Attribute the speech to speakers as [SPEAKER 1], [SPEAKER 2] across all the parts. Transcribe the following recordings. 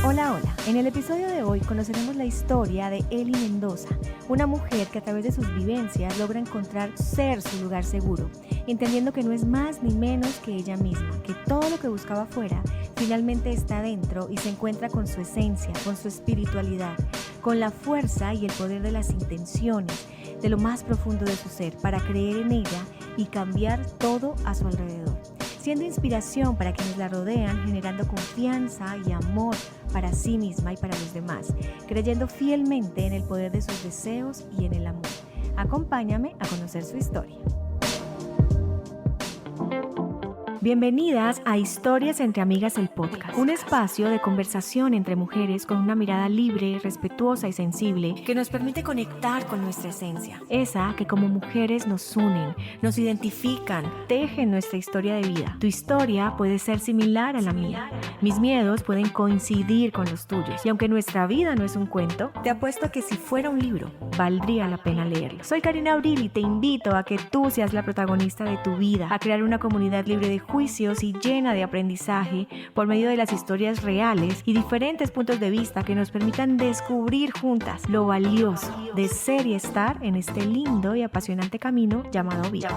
[SPEAKER 1] Hola, hola. En el episodio de hoy conoceremos la historia de Eli Mendoza, una mujer que a través de sus vivencias logra encontrar ser su lugar seguro, entendiendo que no es más ni menos que ella misma, que todo lo que buscaba afuera finalmente está dentro y se encuentra con su esencia, con su espiritualidad, con la fuerza y el poder de las intenciones, de lo más profundo de su ser, para creer en ella y cambiar todo a su alrededor, siendo inspiración para quienes la rodean, generando confianza y amor para sí misma y para los demás, creyendo fielmente en el poder de sus deseos y en el amor. Acompáñame a conocer su historia. Bienvenidas a Historias entre Amigas, el podcast, un espacio de conversación entre mujeres con una mirada libre, respetuosa y sensible que nos permite conectar con nuestra esencia, esa que como mujeres nos unen, nos identifican, tejen nuestra historia de vida. Tu historia puede ser similar a la mía, mis miedos pueden coincidir con los tuyos y aunque nuestra vida no es un cuento, te apuesto que si fuera un libro, valdría la pena leerlo. Soy Karina Abril y te invito a que tú seas la protagonista de tu vida, a crear una comunidad libre de juicios y llena de aprendizaje por medio de las historias reales y diferentes puntos de vista que nos permitan descubrir juntas lo valioso de ser y estar en este lindo y apasionante camino llamado vida.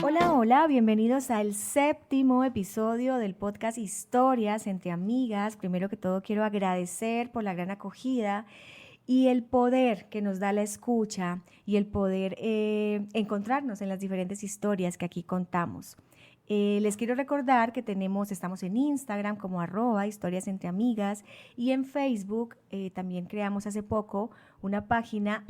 [SPEAKER 1] Hola, bienvenidos al 7º episodio del podcast Historias entre Amigas. Primero que todo quiero agradecer por la gran acogida y el poder que nos da la escucha y el poder encontrarnos en las diferentes historias que aquí contamos. Les quiero recordar que estamos en Instagram como @historias entre amigas y en Facebook también creamos hace poco una página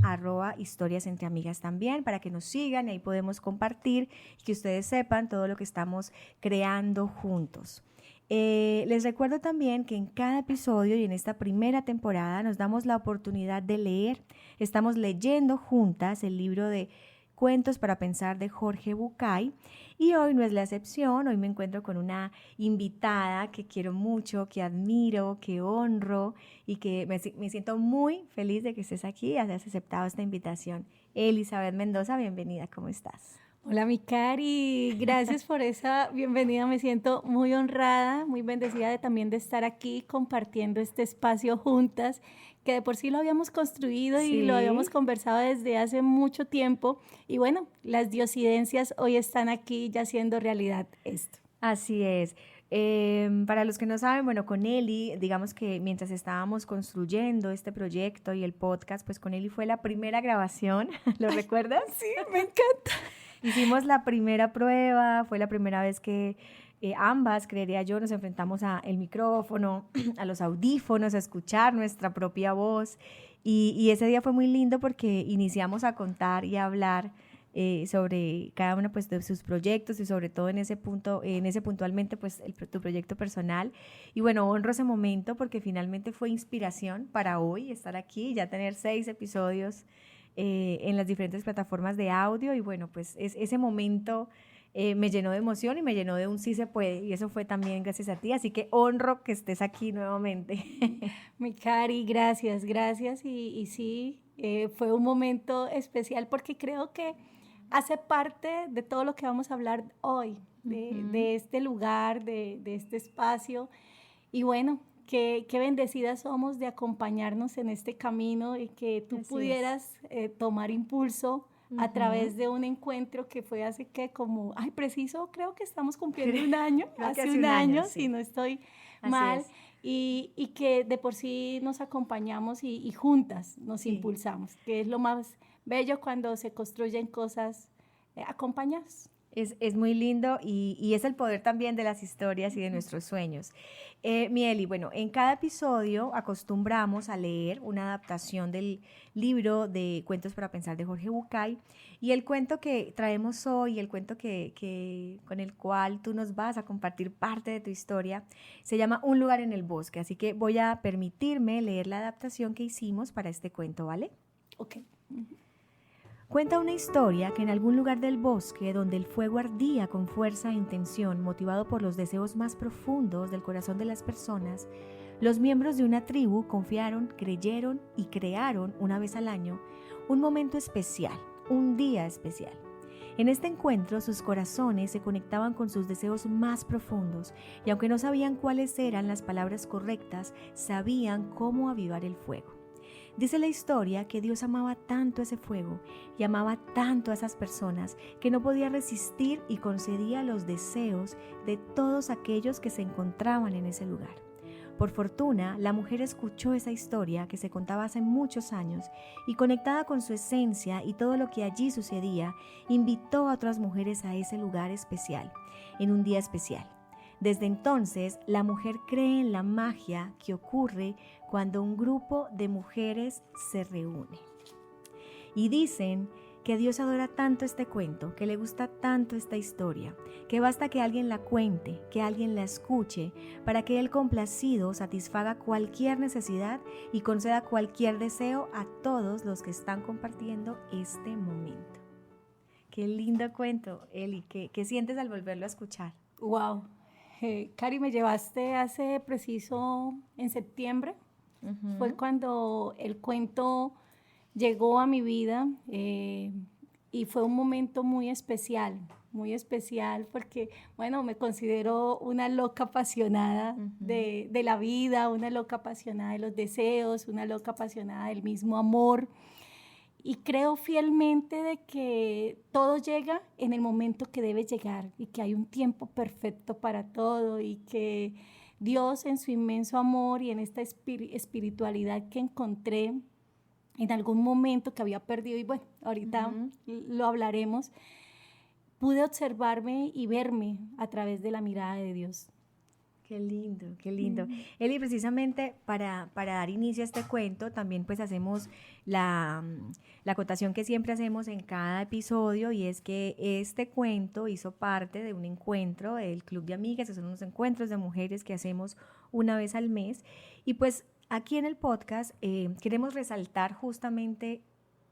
[SPEAKER 1] @historias entre amigas también para que nos sigan y ahí podemos compartir y que ustedes sepan todo lo que estamos creando juntos. Les recuerdo también que en cada episodio y en esta primera temporada nos damos la oportunidad de leer. Estamos leyendo juntas el libro de Cuentos para Pensar de Jorge Bucay y hoy no es la excepción. Hoy me encuentro con una invitada que quiero mucho, que admiro, que honro y que me siento muy feliz de que estés aquí y hayas aceptado esta invitación. Elizabeth Mendoza, bienvenida, ¿cómo estás?
[SPEAKER 2] Hola, mi Cari, gracias por esa bienvenida, me siento muy honrada, muy bendecida también de estar aquí compartiendo este espacio juntas, que de por sí lo habíamos construido y lo habíamos conversado desde hace mucho tiempo y bueno, las diosidencias hoy están aquí ya haciendo realidad esto.
[SPEAKER 1] Así es. Para los que no saben, bueno, con Eli, digamos que mientras estábamos construyendo este proyecto y el podcast, pues con Eli fue la primera grabación, ¿lo recuerdas?
[SPEAKER 2] Sí, me encanta.
[SPEAKER 1] Hicimos la primera prueba, fue la primera vez que ambas, creería yo, nos enfrentamos al micrófono, a los audífonos, a escuchar nuestra propia voz y ese día fue muy lindo porque iniciamos a contar y a hablar sobre cada una pues, de sus proyectos y sobre todo en ese puntualmente pues tu proyecto personal y bueno, honro ese momento porque finalmente fue inspiración para hoy estar aquí y ya tener 6 episodios en las diferentes plataformas de audio y bueno, pues ese momento me llenó de emoción y me llenó de un sí se puede y eso fue también gracias a ti, así que honro que estés aquí nuevamente.
[SPEAKER 2] Mi Cari, gracias y sí, fue un momento especial porque creo que hace parte de todo lo que vamos a hablar hoy, de este lugar, de este espacio y bueno, Qué bendecidas somos de acompañarnos en este camino y que tú pudieras tomar impulso a través de un encuentro que fue hace preciso, creo que estamos cumpliendo un año, hace un año, sí. Si no estoy mal, y que de por sí nos acompañamos y juntas nos impulsamos, que es lo más bello cuando se construyen cosas acompañadas.
[SPEAKER 1] Es muy lindo y es el poder también de las historias y de nuestros sueños. Mieli, bueno, en cada episodio acostumbramos a leer una adaptación del libro de Cuentos para Pensar de Jorge Bucay y el cuento que traemos hoy, el cuento con el cual tú nos vas a compartir parte de tu historia, se llama Un lugar en el bosque, así que voy a permitirme leer la adaptación que hicimos para este cuento, ¿vale?
[SPEAKER 2] Ok.
[SPEAKER 1] Cuenta una historia que en algún lugar del bosque, donde el fuego ardía con fuerza e intención, motivado por los deseos más profundos del corazón de las personas, los miembros de una tribu confiaron, creyeron y crearon una vez al año un momento especial, un día especial. En este encuentro sus corazones se conectaban con sus deseos más profundos y aunque no sabían cuáles eran las palabras correctas, sabían cómo avivar el fuego. Dice la historia que Dios amaba tanto ese fuego y amaba tanto a esas personas que no podía resistir y concedía los deseos de todos aquellos que se encontraban en ese lugar. Por fortuna, la mujer escuchó esa historia que se contaba hace muchos años y conectada con su esencia y todo lo que allí sucedía, invitó a otras mujeres a ese lugar especial, en un día especial. Desde entonces, la mujer cree en la magia que ocurre cuando un grupo de mujeres se reúne. Y dicen que Dios adora tanto este cuento, que le gusta tanto esta historia, que basta que alguien la cuente, que alguien la escuche, para que Él complacido satisfaga cualquier necesidad y conceda cualquier deseo a todos los que están compartiendo este momento. Qué lindo cuento, Eli. ¿Qué sientes al volverlo a escuchar?
[SPEAKER 2] Wow. Cari, me llevaste hace preciso en septiembre. Fue cuando el cuento llegó a mi vida y fue un momento muy especial porque, bueno, me considero una loca apasionada de la vida, una loca apasionada de los deseos, una loca apasionada del mismo amor. Y creo fielmente de que todo llega en el momento que debe llegar y que hay un tiempo perfecto para todo y que Dios en su inmenso amor y en esta espiritualidad que encontré en algún momento que había perdido, y bueno, ahorita lo hablaremos, pude observarme y verme a través de la mirada de Dios.
[SPEAKER 1] Qué lindo, qué lindo. Eli, precisamente para dar inicio a este cuento, también pues hacemos la acotación que siempre hacemos en cada episodio, y es que este cuento hizo parte de un encuentro del Club de Amigas, que son unos encuentros de mujeres que hacemos una vez al mes. Y pues aquí en el podcast queremos resaltar justamente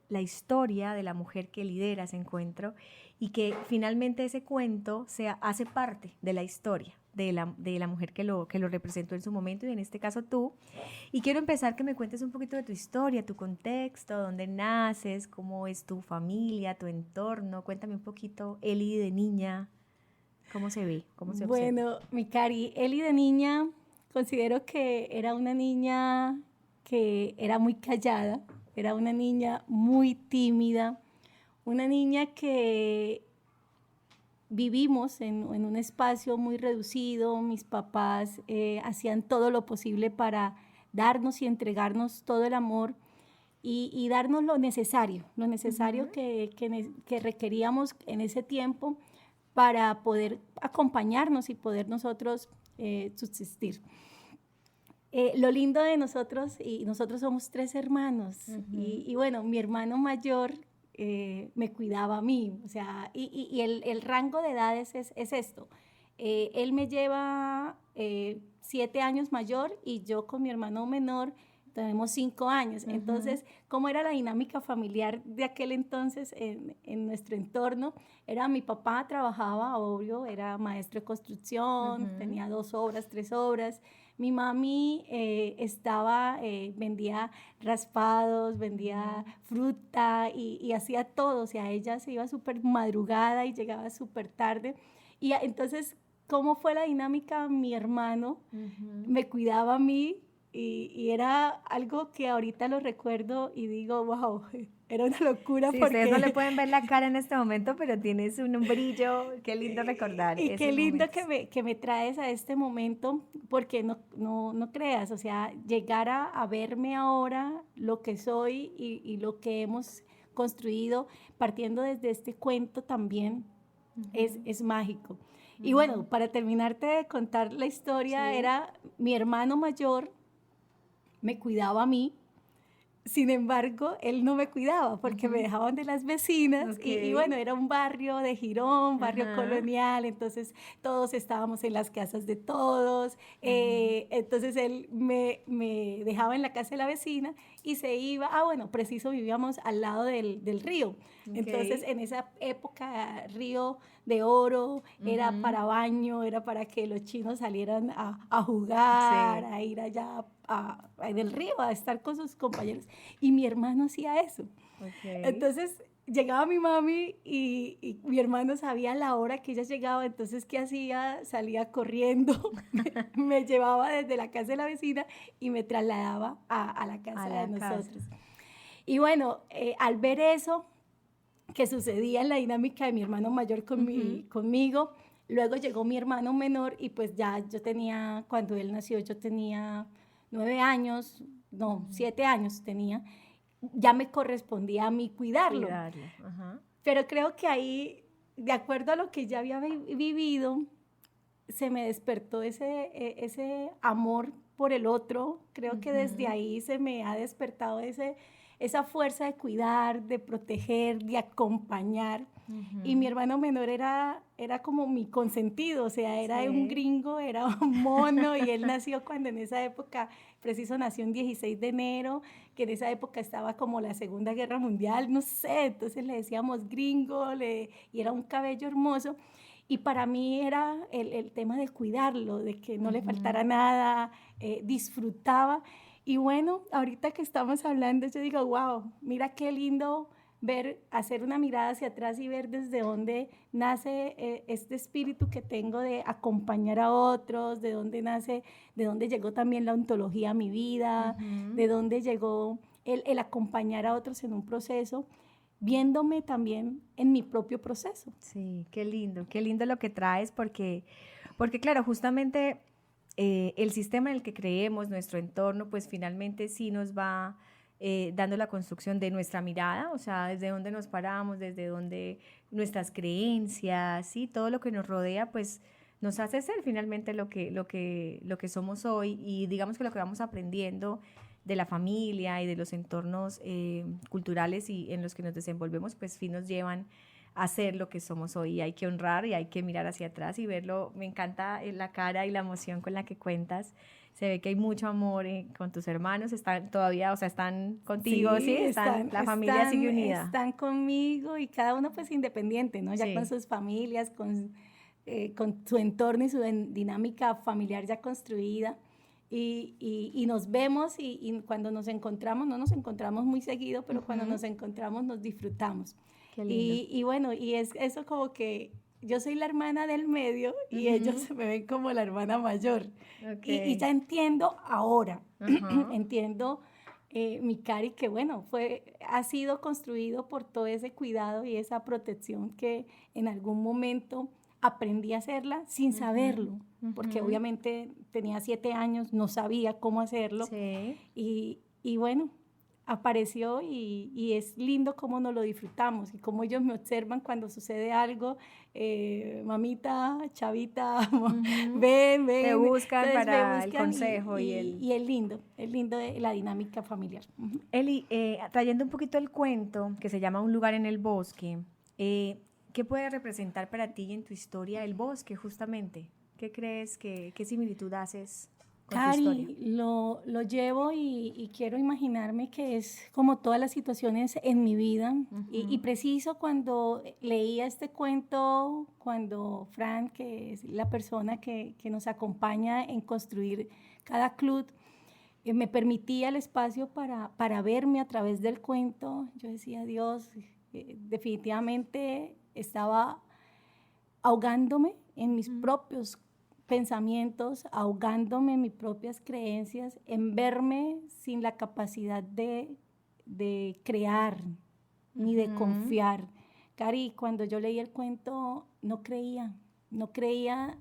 [SPEAKER 1] la historia de la mujer que lidera ese encuentro y que finalmente ese cuento hace parte de la historia de la mujer que lo representó en su momento, y en este caso tú. Y quiero empezar que me cuentes un poquito de tu historia, tu contexto, dónde naces, cómo es tu familia, tu entorno. Cuéntame un poquito, Eli de niña, cómo se ve, cómo se observa.
[SPEAKER 2] Bueno, mi Cari, Eli de niña, considero que era una niña que era muy callada, era una niña muy tímida, una niña que vivimos en un espacio muy reducido. Mis papás hacían todo lo posible para darnos y entregarnos todo el amor y darnos lo necesario que requeríamos en ese tiempo para poder acompañarnos y poder nosotros subsistir. Lo lindo de nosotros, y nosotros somos 3 hermanos, y bueno, mi hermano mayor me cuidaba a mí, o sea, y el rango de edades es esto. Él me lleva 7 años mayor y yo con mi hermano menor tenemos 5 años. Entonces, ¿cómo era la dinámica familiar de aquel entonces en nuestro entorno? Era mi papá trabajaba, obvio, era maestro de construcción, tenía 2 obras, 3 obras. Mi mami vendía raspados, vendía fruta y hacía todo. O sea, ella se iba súper madrugada y llegaba súper tarde. Y entonces, ¿cómo fue la dinámica? Mi hermano me cuidaba a mí y era algo que ahorita lo recuerdo y digo, wow, era una locura.
[SPEAKER 1] Sí,
[SPEAKER 2] porque
[SPEAKER 1] ustedes no le pueden ver la cara en este momento, pero tienes un brillo. Qué lindo recordar.
[SPEAKER 2] Y qué lindo
[SPEAKER 1] momentos.
[SPEAKER 2] que me traes a este momento, porque no creas, o sea, llegar a verme ahora lo que soy y lo que hemos construido, partiendo desde este cuento también, es mágico. Y bueno, para terminarte de contar la historia, era mi hermano mayor, me cuidaba a mí. Sin embargo, él no me cuidaba porque me dejaban de las vecinas y bueno, era un barrio de Girón, barrio colonial, entonces todos estábamos en las casas de todos, entonces él me dejaba en la casa de la vecina y se iba, bueno, preciso vivíamos al lado del río, entonces en esa época río de oro, era para baño, era para que los chinos salieran a jugar, a ir allá en el río, a estar con sus compañeros. Y mi hermano hacía eso. Entonces, llegaba mi mami y mi hermano sabía la hora que ella llegaba, entonces, ¿qué hacía? Salía corriendo, me llevaba desde la casa de la vecina y me trasladaba a la casa de nosotros. Y bueno, al ver eso que sucedía en la dinámica de mi hermano mayor conmigo, luego llegó mi hermano menor y pues ya yo tenía, cuando él nació, yo tenía 9 años, no, 7 años tenía, ya me correspondía a mí cuidarlo. Pero creo que ahí, de acuerdo a lo que ya había vivido, se me despertó ese amor por el otro. Creo que desde ahí se me ha despertado esa fuerza de cuidar, de proteger, de acompañar. Y mi hermano menor era como mi consentido, o sea, era un gringo, era un mono, y él nació cuando en esa época, preciso nació un 16 de enero, que en esa época estaba como la Segunda Guerra Mundial, no sé, entonces le decíamos gringo, y era un cabello hermoso. Y para mí era el tema de cuidarlo, de que no le faltara nada, disfrutaba. Y bueno, ahorita que estamos hablando, yo digo, wow, mira qué lindo ver, hacer una mirada hacia atrás y ver desde dónde nace este espíritu que tengo de acompañar a otros, de dónde nace, de dónde llegó también la ontología a mi vida, de dónde llegó el acompañar a otros en un proceso, viéndome también en mi propio proceso.
[SPEAKER 1] Sí, qué lindo lo que traes, porque claro, justamente el sistema en el que creemos, nuestro entorno, pues finalmente sí nos va dando la construcción de nuestra mirada, o sea, desde dónde nos paramos, desde dónde nuestras creencias, ¿sí? Todo lo que nos rodea, pues nos hace ser finalmente lo que somos hoy, y digamos que lo que vamos aprendiendo de la familia y de los entornos culturales y en los que nos desenvolvemos, pues sí nos llevan a ser lo que somos hoy, y hay que honrar y hay que mirar hacia atrás y verlo. Me encanta la cara y la emoción con la que cuentas. Se ve que hay mucho amor con tus hermanos, están todavía, o sea, están contigo, ¿sí? La familia sigue unida.
[SPEAKER 2] Están conmigo, y cada uno pues independiente, ¿no? Ya con sus familias, con su entorno y su dinámica familiar ya construida. Y nos vemos y cuando nos encontramos, no nos encontramos muy seguido, pero cuando nos encontramos nos disfrutamos. Qué lindo. Y bueno, y es eso como que yo soy la hermana del medio y ellos me ven como la hermana mayor. Y ya entiendo ahora, entiendo mi Cari, que bueno, ha sido construido por todo ese cuidado y esa protección que en algún momento aprendí a hacerla sin saberlo, porque obviamente tenía 7 años, no sabía cómo hacerlo. Sí. Y bueno, apareció y es lindo cómo nos lo disfrutamos y cómo ellos me observan cuando sucede algo. Mamita, chavita, ven.
[SPEAKER 1] Te buscan para el consejo
[SPEAKER 2] y es lindo de la dinámica familiar.
[SPEAKER 1] Eli, trayendo un poquito el cuento que se llama Un lugar en el bosque, ¿qué puede representar para ti en tu historia el bosque justamente? ¿Qué crees qué similitud haces con tu historia?
[SPEAKER 2] Cari, lo llevo y quiero imaginarme que es como todas las situaciones en mi vida. Y preciso cuando leía este cuento, cuando Fran, que es la persona que nos acompaña en construir cada club, me permitía el espacio para verme a través del cuento, yo decía, Dios, definitivamente estaba ahogándome en mis propios pensamientos, ahogándome en mis propias creencias, en verme sin la capacidad de crear ni de confiar. Cari, cuando yo leí el cuento no creía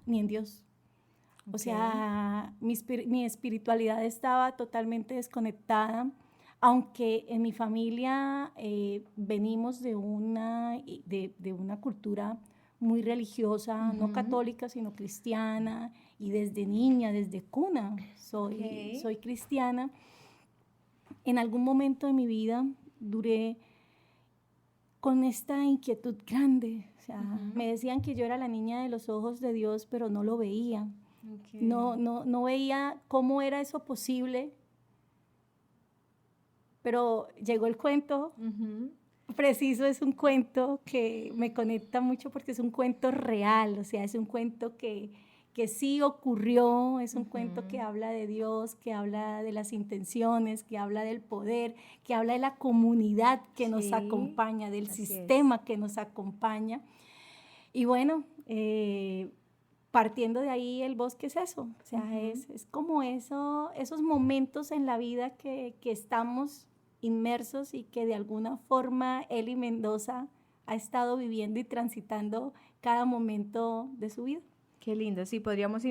[SPEAKER 2] ni en Dios. O sea, mi espiritualidad estaba totalmente desconectada, aunque en mi familia venimos de una cultura muy religiosa, no católica, sino cristiana, y desde niña, desde cuna, soy cristiana. En algún momento de mi vida duré con esta inquietud grande, o sea, me decían que yo era la niña de los ojos de Dios, pero no lo veía. No veía cómo era eso posible, pero llegó el cuento. Preciso, es un cuento que me conecta mucho porque es un cuento real, o sea, es un cuento que que sí ocurrió, es un cuento que habla de Dios, que habla de las intenciones, que habla del poder, que habla de la comunidad que nos acompaña, del sistema que nos acompaña. Y bueno, partiendo de ahí, el bosque es eso, o sea, es como esos momentos en la vida que estamos inmersos y que de alguna forma Eli Mendoza ha estado viviendo y transitando cada momento de su vida.
[SPEAKER 1] Qué lindo, sí, podríamos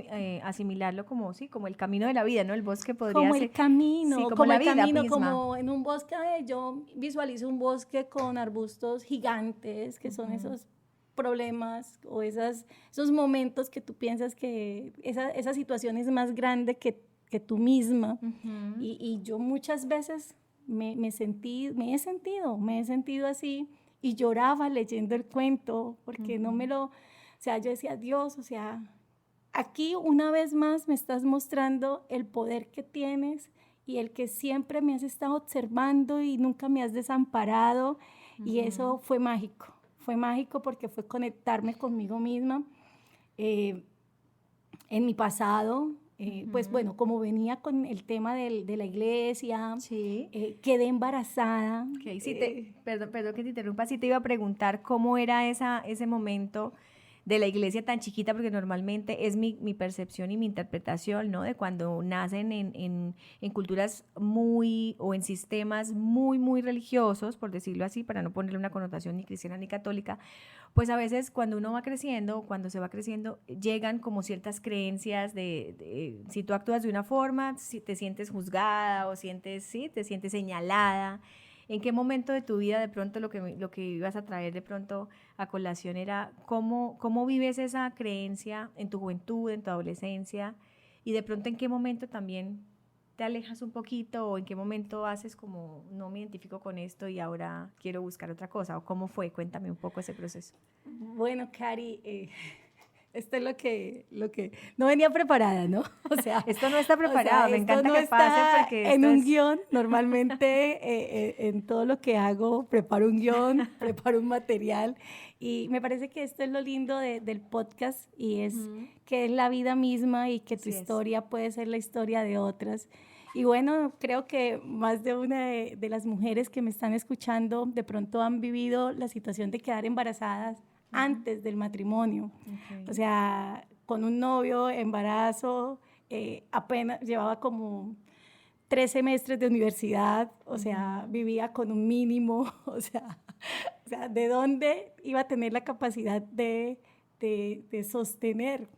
[SPEAKER 1] asimilarlo como, sí, como el camino de la vida, ¿no? El bosque podría
[SPEAKER 2] como
[SPEAKER 1] ser...
[SPEAKER 2] el camino,
[SPEAKER 1] sí, como
[SPEAKER 2] como
[SPEAKER 1] la
[SPEAKER 2] el
[SPEAKER 1] vida
[SPEAKER 2] camino,
[SPEAKER 1] misma.
[SPEAKER 2] como en un bosque, yo visualizo un bosque con arbustos gigantes, que son esos problemas o esos momentos que tú piensas que esa situación es más grande que tú misma. Y yo muchas veces me he sentido así y lloraba leyendo el cuento porque no me lo... O sea, yo decía, Dios, o sea, aquí una vez más me estás mostrando el poder que tienes y el que siempre me has estado observando y nunca me has desamparado. Y eso fue mágico porque fue conectarme conmigo misma. En mi pasado, pues bueno, como venía con el tema de la iglesia, quedé embarazada.
[SPEAKER 1] Okay. Sí, perdón que te interrumpa, sí te iba a preguntar cómo era ese momento de la iglesia tan chiquita, porque normalmente es mi percepción y mi interpretación, ¿no? De cuando nacen en culturas o en sistemas muy religiosos, por decirlo así, para no ponerle una connotación ni cristiana ni católica, pues a veces cuando uno va creciendo, cuando se va creciendo, llegan como ciertas creencias de si tú actúas de una forma, si te sientes juzgada o te sientes señalada. ¿En qué momento de tu vida de pronto lo que ibas a traer de pronto a colación era cómo vives esa creencia en tu juventud, en tu adolescencia? Y de pronto en qué momento también te alejas un poquito o en qué momento haces como no me identifico con esto y ahora quiero buscar otra cosa, o cómo fue, cuéntame un poco ese proceso.
[SPEAKER 2] Bueno, Cari, esto es lo que no venía preparada, ¿no?
[SPEAKER 1] O sea, esto no está preparado, me encanta
[SPEAKER 2] no
[SPEAKER 1] que pase porque
[SPEAKER 2] en un guión. Normalmente en todo lo que hago preparo un guión, preparo un material y me parece que esto es lo lindo del podcast y es que es la vida misma y que tu historia puede ser la historia de otras. Y bueno, creo que más de una de las mujeres que me están escuchando de pronto han vivido la situación de quedar embarazadas antes del matrimonio. O sea, con un novio, embarazo, apenas llevaba como 3 semestres de universidad, o sea, vivía con un mínimo, o sea, ¿de dónde iba a tener la capacidad de sostener?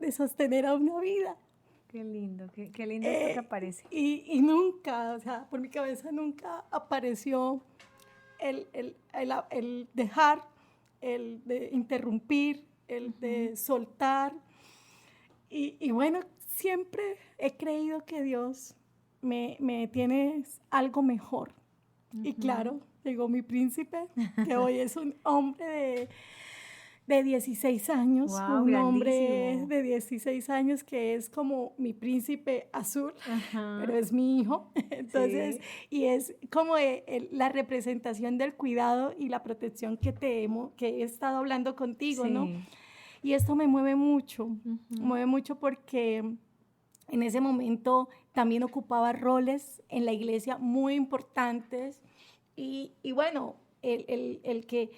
[SPEAKER 2] De sostener a una vida.
[SPEAKER 1] Qué lindo, qué lindo esto que aparece.
[SPEAKER 2] Y nunca, o sea, por mi cabeza nunca apareció el dejar, el de interrumpir, el de soltar. Y bueno, siempre he creído que Dios me tiene algo mejor. Y claro, llegó mi príncipe, que hoy es un hombre de 16 años,
[SPEAKER 1] wow,
[SPEAKER 2] un
[SPEAKER 1] grandísimo.
[SPEAKER 2] Hombre de 16 años que es como mi príncipe azul, pero es mi hijo. Entonces, y es como la representación del cuidado y la protección que he estado hablando contigo, ¿no? Y esto me mueve mucho porque en ese momento también ocupaba roles en la iglesia muy importantes y bueno, el que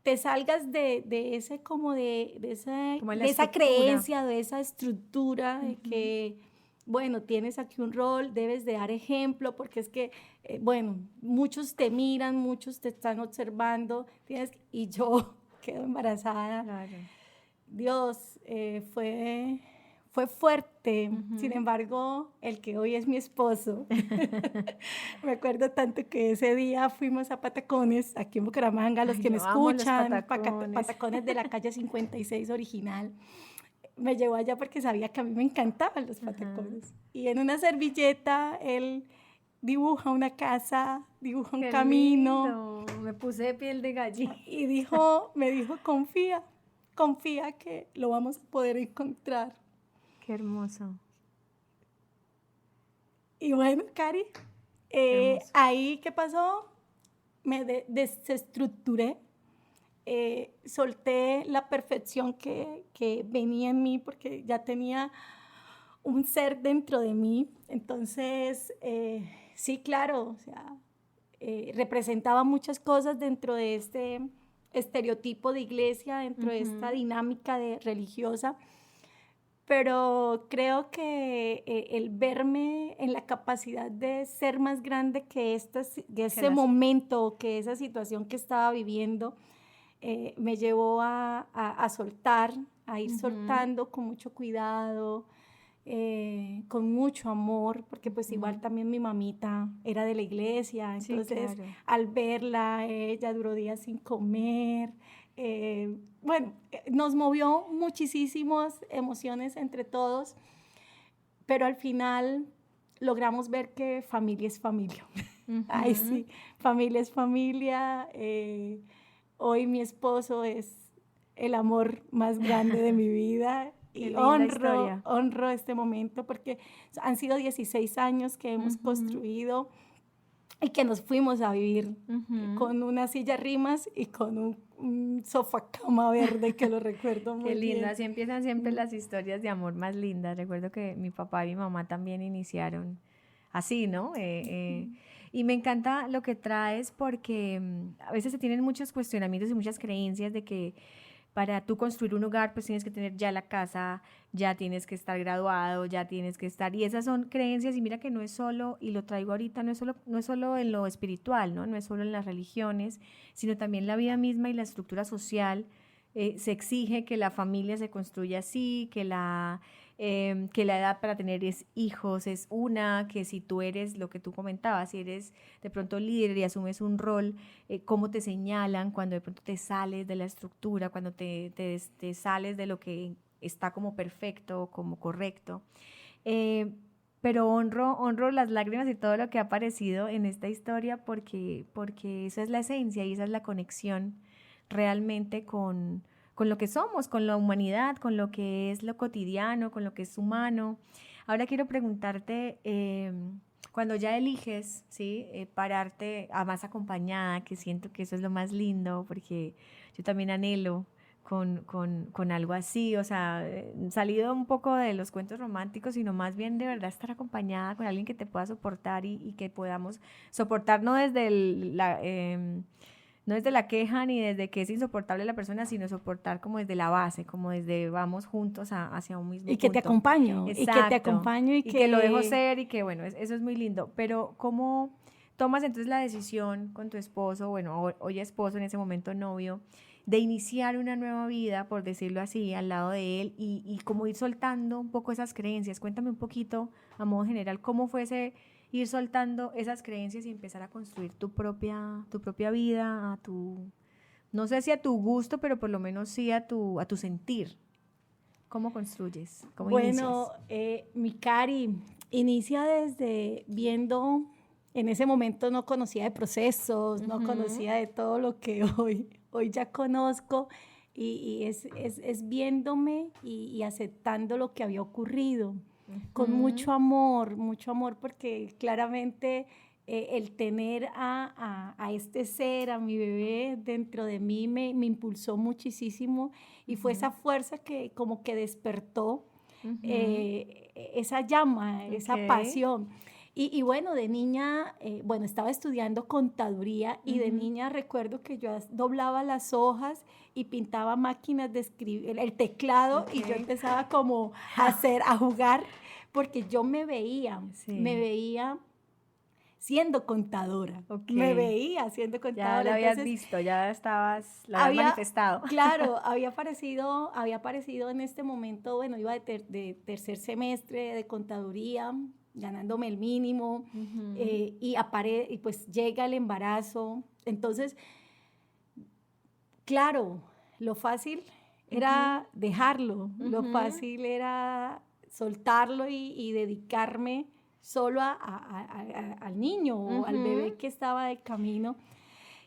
[SPEAKER 2] te salgas de esa creencia, de esa estructura de que, bueno, tienes aquí un rol, debes de dar ejemplo, porque es que, bueno, muchos te miran, muchos te están observando, y yo quedo embarazada.
[SPEAKER 1] Claro.
[SPEAKER 2] Dios, fue fuerte. Sin embargo, el que hoy es mi esposo, me acuerdo tanto que ese día fuimos a Patacones, aquí en Bucaramanga, los que me escuchan, Patacones de la calle 56 original. Me llevó allá porque sabía que a mí me encantaban los patacones. Y en una servilleta, él dibuja una casa, dibuja un camino.
[SPEAKER 1] Lindo. Me puse de piel de gallina.
[SPEAKER 2] Y me dijo, confía que lo vamos a poder encontrar.
[SPEAKER 1] Qué hermoso.
[SPEAKER 2] Y bueno, Cari, Ahí, ¿qué pasó? Me desestructuré, solté la perfección que venía en mí porque ya tenía un ser dentro de mí. Entonces, sí, claro, o sea, representaba muchas cosas dentro de este estereotipo de iglesia, dentro de esta dinámica religiosa, pero creo que el verme en la capacidad de ser más grande que ese momento, que esa situación que estaba viviendo, me llevó a soltar, a ir soltando con mucho cuidado, con mucho amor, porque pues igual también mi mamita era de la iglesia, entonces
[SPEAKER 1] sí, claro.
[SPEAKER 2] Al verla, ella duró días sin comer, bueno, nos movió muchísimas emociones entre todos, pero al final logramos ver que familia es familia. Ay, sí, familia es familia. Hoy mi esposo es el amor más grande de mi vida y honro este momento porque han sido 16 años que hemos construido y que nos fuimos a vivir con una silla rimas y con un sofá cama verde que lo recuerdo muy bien.
[SPEAKER 1] Qué lindo, así empiezan siempre las historias de amor más lindas. Recuerdo que mi papá y mi mamá también iniciaron así, ¿no? Y me encanta lo que traes porque a veces se tienen muchos cuestionamientos y muchas creencias de que para tú construir un hogar, pues tienes que tener ya la casa, ya tienes que estar graduado, ya tienes que estar... Y esas son creencias, y mira que no es solo, y lo traigo ahorita, no es solo en lo espiritual, ¿no? No es solo en las religiones, sino también la vida misma y la estructura social. Se exige que la familia se construya así, que la edad para tener hijos es una, que si tú eres lo que tú comentabas, si eres de pronto líder y asumes un rol, cómo te señalan cuando de pronto te sales de la estructura, cuando te sales de lo que está como perfecto, como correcto. Pero honro las lágrimas y todo lo que ha aparecido en esta historia porque esa es la esencia y esa es la conexión realmente con lo que somos, con la humanidad, con lo que es lo cotidiano, con lo que es humano. Ahora quiero preguntarte, cuando ya eliges, ¿sí? Pararte a más acompañada, que siento que eso es lo más lindo, porque yo también anhelo con algo así, o sea, salido un poco de los cuentos románticos, sino más bien de verdad estar acompañada con alguien que te pueda soportar y que podamos soportar no desde no desde la queja ni desde que es insoportable la persona, sino soportar como desde la base, como desde vamos juntos hacia un mismo
[SPEAKER 2] punto. Y que te acompaño.
[SPEAKER 1] Exacto.
[SPEAKER 2] Y que te acompaño.
[SPEAKER 1] Y que lo dejo ser y que bueno, eso es muy lindo. Pero ¿cómo tomas entonces la decisión con tu esposo, bueno, hoy esposo, en ese momento novio, de iniciar una nueva vida, por decirlo así, al lado de él y como ir soltando un poco esas creencias? Cuéntame un poquito, a modo general, cómo fue ir soltando esas creencias y empezar a construir tu propia vida, no sé si a tu gusto, pero por lo menos sí a tu sentir. ¿Cómo construyes? ¿Cómo
[SPEAKER 2] bueno,
[SPEAKER 1] inicias?
[SPEAKER 2] Mi Cari, inicia desde viendo, en ese momento no conocía de procesos, no conocía de todo lo que hoy ya conozco, y es viéndome y aceptando lo que había ocurrido. Con mucho amor, porque claramente el tener a este ser, a mi bebé dentro de mí me impulsó muchísimo y fue esa fuerza que como que despertó esa llama, esa pasión. Y bueno, de niña, estaba estudiando contaduría y de niña recuerdo que yo doblaba las hojas y pintaba máquinas de escribir, el teclado, y yo empezaba como a jugar, porque yo me veía siendo contadora. Me veía siendo contadora.
[SPEAKER 1] Ya la habías visto, ya la habías manifestado.
[SPEAKER 2] Claro, había aparecido en este momento, bueno, iba de tercer semestre de contaduría, ganándome el mínimo, y pues llega el embarazo. Entonces, claro, lo fácil era dejarlo, lo fácil era soltarlo y dedicarme solo al niño o al bebé que estaba de camino.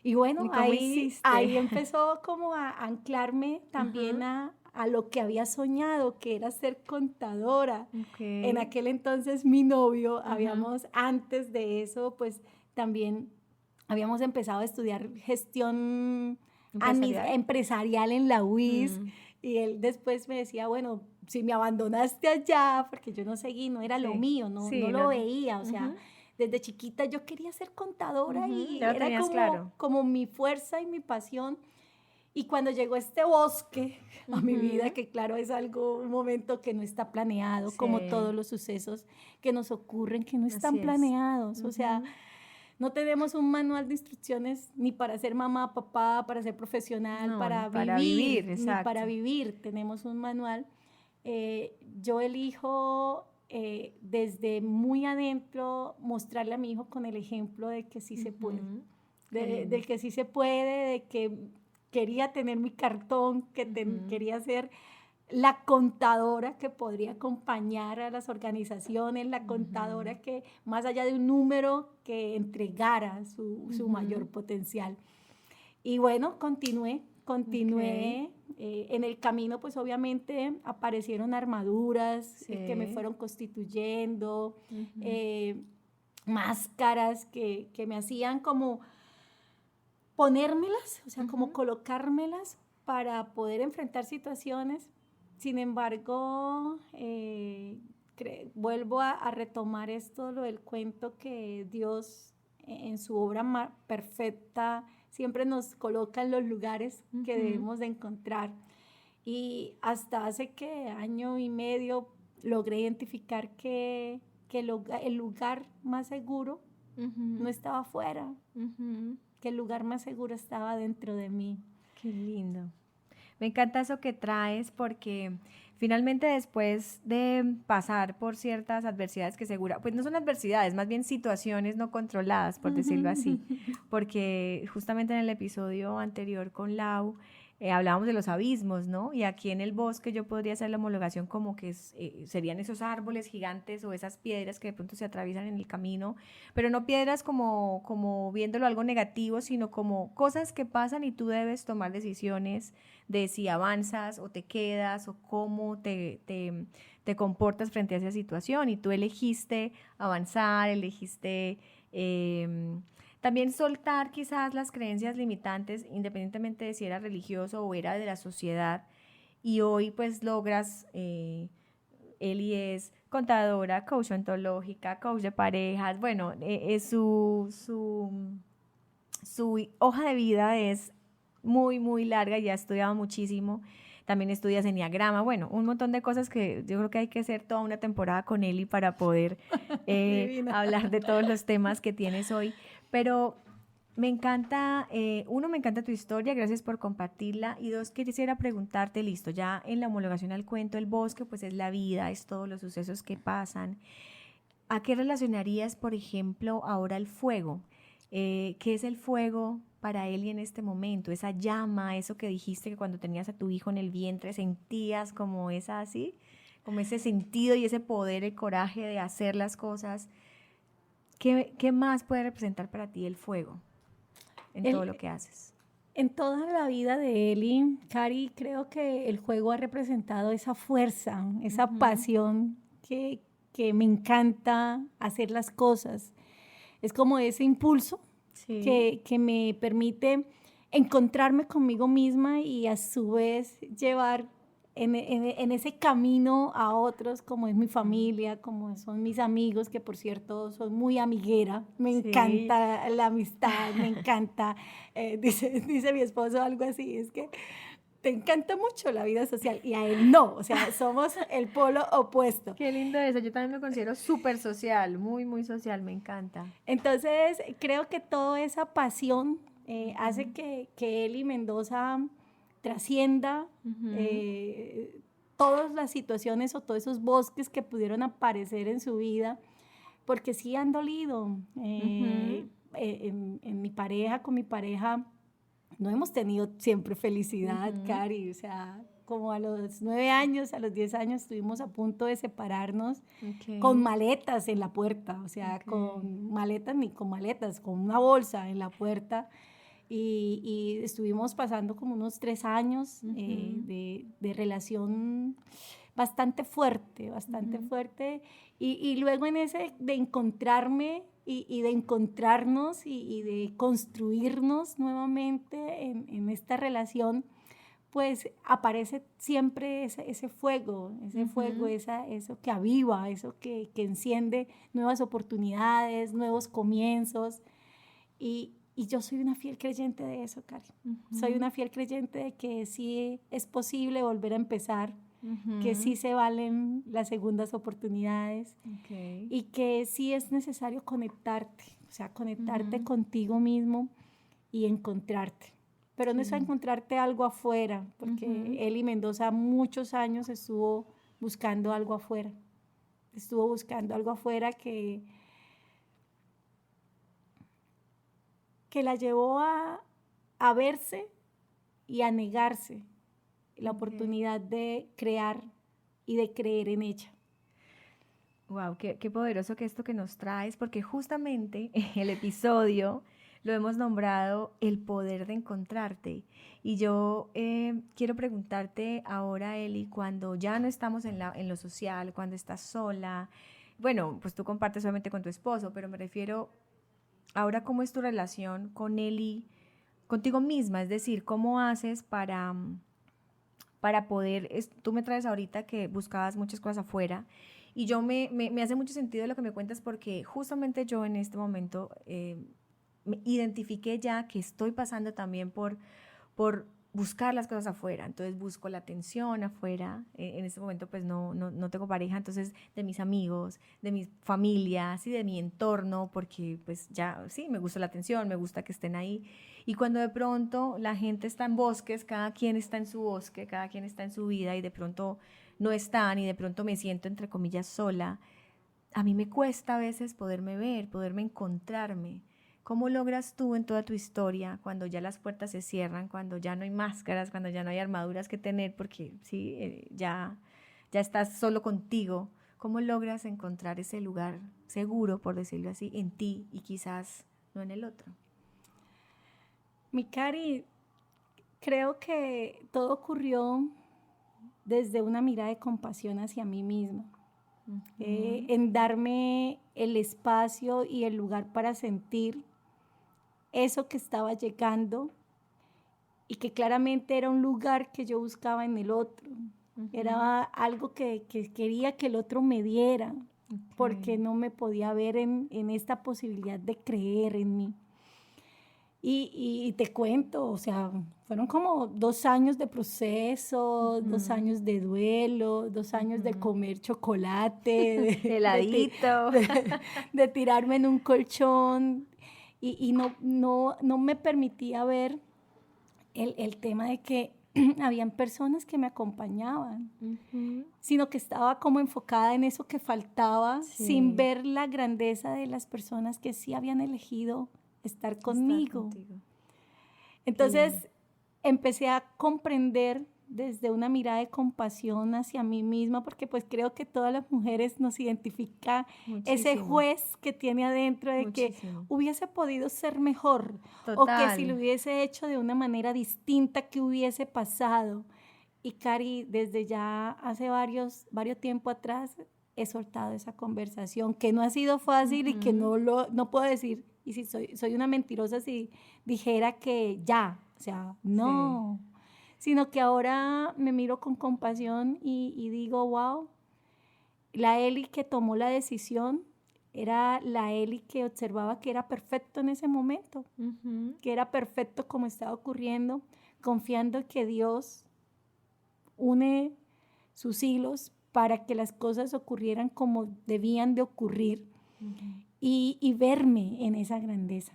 [SPEAKER 2] Y bueno, ahí empezó como a anclarme también a a lo que había soñado, que era ser contadora.
[SPEAKER 1] Okay.
[SPEAKER 2] En aquel entonces mi novio, antes de eso, pues también habíamos empezado a estudiar gestión empresarial en la UIS, y él después me decía, bueno, si me abandonaste allá, porque yo no seguí, no era lo mío, no lo veía, o sea, desde chiquita yo quería ser contadora y era como mi fuerza y mi pasión. Y cuando llegó este bosque a mi vida, que claro, es un momento que no está planeado, como todos los sucesos que nos ocurren, que no están planeados, o sea, no tenemos un manual de instrucciones ni para ser mamá, papá, para ser profesional, para vivir, ni para vivir, tenemos un manual. Yo elijo desde muy adentro mostrarle a mi hijo con el ejemplo de que sí se puede, de que sí se puede, de que quería tener mi cartón, que quería ser la contadora que podría acompañar a las organizaciones, la contadora que más allá de un número que entregara su mayor potencial. Y bueno, continué. En el camino pues obviamente aparecieron armaduras que me fueron constituyendo, máscaras que me hacían como ponérmelas, o sea, como colocármelas para poder enfrentar situaciones. Sin embargo, vuelvo a retomar esto, lo del cuento, que Dios en su obra perfecta siempre nos coloca en los lugares que debemos de encontrar. Y hasta hace año y medio logré identificar que el lugar más seguro no estaba afuera, que el lugar más seguro estaba dentro de mí.
[SPEAKER 1] Qué lindo. Me encanta eso que traes, porque finalmente después de pasar por ciertas adversidades que pues no son adversidades, más bien situaciones no controladas, por decirlo así, porque justamente en el episodio anterior con Lau hablábamos de los abismos, ¿no? Y aquí en el bosque yo podría hacer la homologación como que serían esos árboles gigantes o esas piedras que de pronto se atraviesan en el camino, pero no piedras como viéndolo algo negativo, sino como cosas que pasan y tú debes tomar decisiones de si avanzas o te quedas o cómo te comportas frente a esa situación, y tú elegiste avanzar, elegiste también soltar quizás las creencias limitantes, independientemente de si era religioso o era de la sociedad, y hoy pues logras, Eli es contadora, coach ontológica, coach de parejas, bueno, su hoja de vida es muy, muy larga, ya ha estudiado muchísimo, también estudias enneagrama, bueno, un montón de cosas que yo creo que hay que hacer toda una temporada con Eli para poder hablar de todos los temas que tienes hoy. Pero me encanta, me encanta tu historia, gracias por compartirla, y dos, quisiera preguntarte, listo, ya en la homologación al cuento, el bosque pues es la vida, es todos los sucesos que pasan. ¿A qué relacionarías, por ejemplo, ahora el fuego? ¿Qué es el fuego para Eli en este momento? Esa llama, eso que dijiste que cuando tenías a tu hijo en el vientre sentías como como ese sentido y ese poder, el coraje de hacer las cosas. ¿Qué más puede representar para ti el fuego en todo lo que haces?
[SPEAKER 2] En toda la vida de Eli, Cari, creo que el fuego ha representado esa fuerza, esa pasión que me encanta hacer las cosas. Es como ese impulso que me permite encontrarme conmigo misma y a su vez llevar en ese camino a otros, como es mi familia, como son mis amigos, que por cierto soy muy amiguera, me encanta la amistad, me encanta, dice mi esposo algo así, es que te encanta mucho la vida social, y a él no, o sea, somos el polo opuesto.
[SPEAKER 1] Qué lindo eso, yo también me considero súper social, muy, muy social, me encanta.
[SPEAKER 2] Entonces, creo que toda esa pasión hace que Eli Mendoza trascienda todas las situaciones o todos esos bosques que pudieron aparecer en su vida, porque sí han dolido. En mi pareja, con mi pareja, no hemos tenido siempre felicidad, Cari, o sea, como a los 9 años, a los 10 años estuvimos a punto de separarnos con maletas en la puerta, o sea, con maletas, ni con maletas, con una bolsa en la puerta. y estuvimos pasando como unos 3 años de relación bastante fuerte, y luego en ese de encontrarme y de encontrarnos y de construirnos nuevamente en esta relación, pues aparece siempre ese fuego, eso que aviva, eso que enciende nuevas oportunidades, nuevos comienzos. Y yo soy una fiel creyente de eso, Cari. Soy una fiel creyente de que sí es posible volver a empezar, que sí se valen las segundas oportunidades y que sí es necesario conectarte, o sea, conectarte contigo mismo y encontrarte. Pero no es encontrarte algo afuera, porque Eli Mendoza muchos años estuvo buscando algo afuera. Que la llevó a verse y a negarse la oportunidad de crear y de creer en ella.
[SPEAKER 1] Wow, qué poderoso que esto que nos traes, porque justamente el episodio lo hemos nombrado el poder de encontrarte. Y yo quiero preguntarte ahora, Eli, cuando ya no estamos en lo social, cuando estás sola, bueno, pues tú compartes solamente con tu esposo, pero me refiero ahora cómo es tu relación con Eli, contigo misma, es decir, cómo haces para poder, tú me traes ahorita que buscabas muchas cosas afuera y yo me hace mucho sentido lo que me cuentas porque justamente yo en este momento me identifiqué ya que estoy pasando también por buscar las cosas afuera, entonces busco la atención afuera, en este momento pues no tengo pareja, entonces de mis amigos, de mi familia, sí, de mi entorno, porque pues ya sí, me gusta la atención, me gusta que estén ahí, y cuando de pronto la gente está en bosques, cada quien está en su bosque, cada quien está en su vida y de pronto no están y de pronto me siento entre comillas sola, a mí me cuesta a veces poderme ver, poderme encontrarme. ¿Cómo logras tú en toda tu historia, cuando ya las puertas se cierran, cuando ya no hay máscaras, cuando ya no hay armaduras que tener, porque sí, ya estás solo contigo, cómo logras encontrar ese lugar seguro, por decirlo así, en ti y quizás no en el otro?
[SPEAKER 2] Mi Cari, creo que todo ocurrió desde una mirada de compasión hacia mí misma. En darme el espacio y el lugar para sentir eso que estaba llegando y que claramente era un lugar que yo buscaba en el otro. Era algo que quería que el otro me diera, porque no me podía ver en esta posibilidad de creer en mí. Y te cuento, o sea, fueron como 2 años de proceso, 2 años de duelo, 2 años de comer chocolate,
[SPEAKER 1] heladito,
[SPEAKER 2] de tirarme en un colchón y no me permitía ver el tema de que habían personas que me acompañaban, sino que estaba como enfocada en eso que faltaba, sin ver la grandeza de las personas que sí habían elegido estar conmigo. Entonces empecé a comprender desde una mirada de compasión hacia mí misma, porque pues creo que todas las mujeres nos identifica ese juez que tiene adentro de que hubiese podido ser mejor. Total. O que si lo hubiese hecho de una manera distinta, ¿qué hubiese pasado? Y Cari, desde ya hace varios tiempo atrás he soltado esa conversación, que no ha sido fácil y que no puedo decir, y si soy una mentirosa si dijera que ya, o sea, no. Sí. Sino que ahora me miro con compasión y digo, wow, la Eli que tomó la decisión era la Eli que observaba que era perfecto en ese momento, que era perfecto como estaba ocurriendo, confiando que Dios une sus hilos para que las cosas ocurrieran como debían de ocurrir y verme en esa grandeza.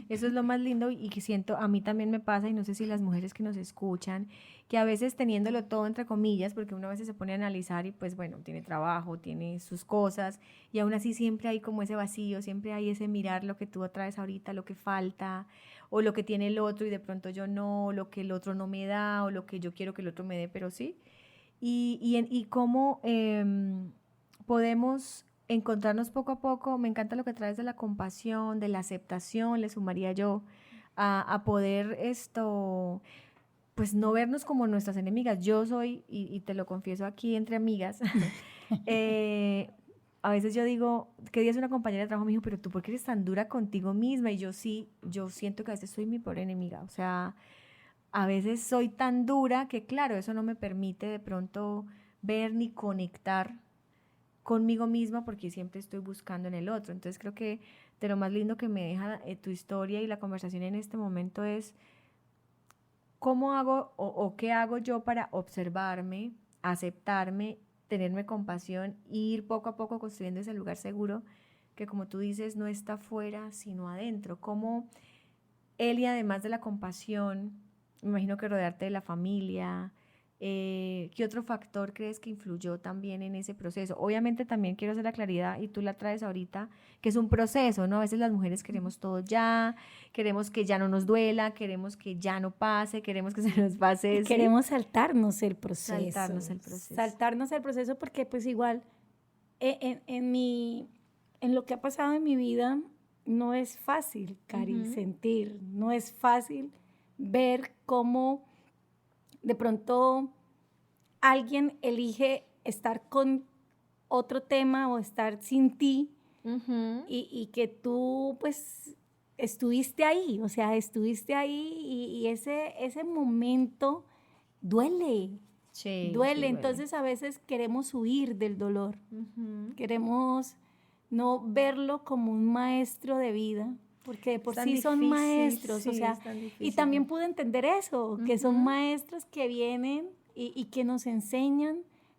[SPEAKER 1] Eso es lo más lindo y que siento, a mí también me pasa, y no sé si las mujeres que nos escuchan, que a veces teniéndolo todo entre comillas, porque uno a veces se pone a analizar y pues bueno, tiene trabajo, tiene sus cosas, y aún así siempre hay como ese vacío, siempre hay ese mirar lo que tú traes ahorita, lo que falta, o lo que tiene el otro y de pronto yo no, lo que el otro no me da, o lo que yo quiero que el otro me dé, pero sí. Y cómo podemos encontrarnos poco a poco. Me encanta lo que traes de la compasión, de la aceptación, le sumaría yo a poder pues no vernos como nuestras enemigas. Yo soy, y te lo confieso aquí entre amigas, a veces yo digo, que día es una compañera de trabajo me dijo, pero tú, ¿por qué eres tan dura contigo misma? Y yo sí, yo siento que a veces soy mi peor enemiga. O sea, a veces soy tan dura que, claro, eso no me permite de pronto ver ni conectar conmigo misma porque siempre estoy buscando en el otro. Entonces creo que de lo más lindo que me deja tu historia y la conversación en este momento es cómo hago o qué hago yo para observarme, aceptarme, tenerme compasión e ir poco a poco construyendo ese lugar seguro que, como tú dices, no está afuera sino adentro. Cómo él, y además de la compasión, me imagino que rodearte de la familia, ¿qué otro factor crees que influyó también en ese proceso? Obviamente también quiero hacer la claridad, y tú la traes ahorita, que es un proceso, ¿no? A veces las mujeres queremos todo ya, queremos que ya no nos duela, queremos que ya no pase, queremos que se nos pase,
[SPEAKER 2] Y
[SPEAKER 1] ¿sí?
[SPEAKER 2] queremos saltarnos el proceso.
[SPEAKER 1] Saltarnos el proceso.
[SPEAKER 2] Saltarnos el proceso porque pues igual en lo que ha pasado en mi vida no es fácil, Cari, sentir, no es fácil ver cómo de pronto alguien elige estar con otro tema o estar sin ti y que tú pues estuviste ahí, o sea, estuviste ahí y ese momento duele,
[SPEAKER 1] Sí,
[SPEAKER 2] duele. Entonces a veces queremos huir del dolor, queremos no verlo como un maestro de vida, porque de por sí son maestros,
[SPEAKER 1] sí,
[SPEAKER 2] o sea, y también pude entender eso, que son maestros que vienen y que nos enseñan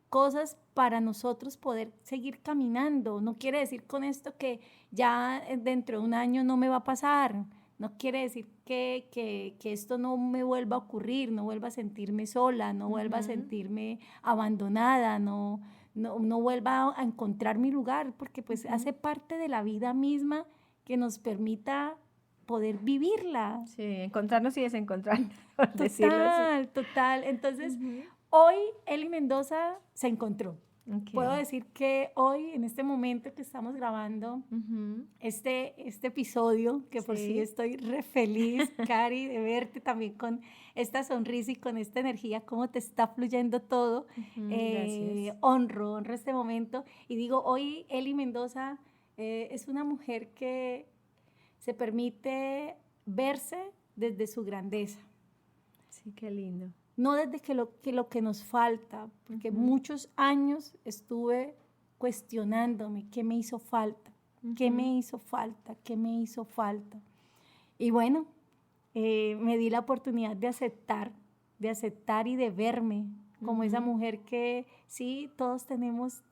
[SPEAKER 2] cosas para nosotros poder seguir caminando. No quiere decir con esto que ya dentro de un año no me va a pasar, no quiere decir que esto no me vuelva a ocurrir, no vuelva a sentirme sola, no vuelva a sentirme abandonada, no vuelva a encontrar mi lugar, porque pues hace parte de la vida misma que nos permita poder vivirla.
[SPEAKER 1] Sí, encontrarnos y desencontrarnos, por decirlo así.
[SPEAKER 2] Total. Entonces, hoy Eli Mendoza se encontró.
[SPEAKER 1] Okay.
[SPEAKER 2] Puedo decir que hoy, en este momento que estamos grabando este episodio, que por sí estoy re feliz, Cari, de verte también con esta sonrisa y con esta energía, cómo te está fluyendo todo.
[SPEAKER 1] Gracias.
[SPEAKER 2] Honro este momento. Y digo, hoy Eli Mendoza es una mujer que se permite verse desde su grandeza.
[SPEAKER 1] Sí, qué lindo.
[SPEAKER 2] No desde lo que nos falta, porque muchos años estuve cuestionándome qué me hizo falta, qué me hizo falta, qué me hizo falta. Y bueno, me di la oportunidad de aceptar y de verme como esa mujer que sí, todos tenemos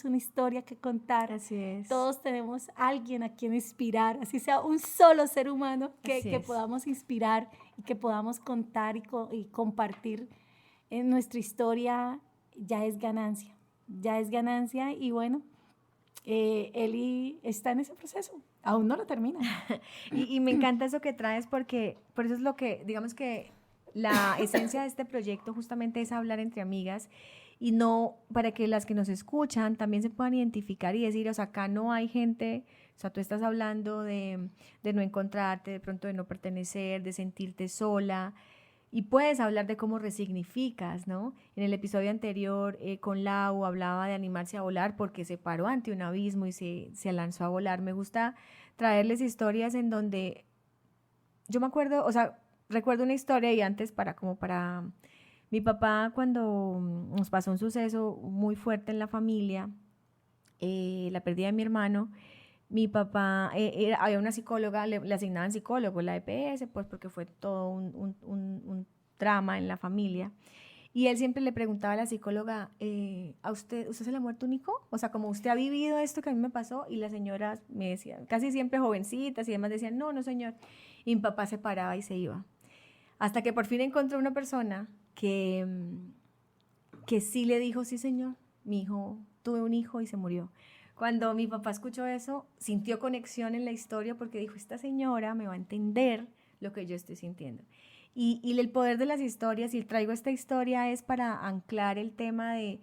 [SPEAKER 2] una historia que contar.
[SPEAKER 1] Así es.
[SPEAKER 2] Todos tenemos alguien a quien inspirar, así sea un solo ser humano que podamos inspirar y que podamos contar y compartir en nuestra historia. Ya es ganancia y bueno, Eli está en ese proceso, aún no lo termina.
[SPEAKER 1] y me encanta eso que traes, porque por eso es lo que, digamos que la esencia de este proyecto justamente es hablar entre amigas, y no para que las que nos escuchan también se puedan identificar y decir, o sea, acá no hay gente, o sea, tú estás hablando de no encontrarte, de pronto de no pertenecer, de sentirte sola, y puedes hablar de cómo resignificas, ¿no? En el episodio anterior con Lau hablaba de animarse a volar porque se paró ante un abismo y se lanzó a volar. Me gusta traerles historias en donde yo me acuerdo, o sea, recuerdo una historia, y antes para mi papá, cuando nos pasó un suceso muy fuerte en la familia, la pérdida de mi hermano, mi papá, había una psicóloga, le asignaban psicólogo, la EPS, pues porque fue todo un drama en la familia. Y él siempre le preguntaba a la psicóloga, ¿a usted se le ha muerto un hijo? O sea, como usted ha vivido esto que a mí me pasó. Y las señoras me decían, casi siempre jovencitas y demás, decían, no, señor. Y mi papá se paraba y se iba. Hasta que por fin encontró una persona que sí le dijo, sí, señor, mi hijo, tuve un hijo y se murió. Cuando mi papá escuchó eso, sintió conexión en la historia porque dijo, esta señora me va a entender lo que yo estoy sintiendo. Y el poder de las historias, y traigo esta historia es para anclar el tema de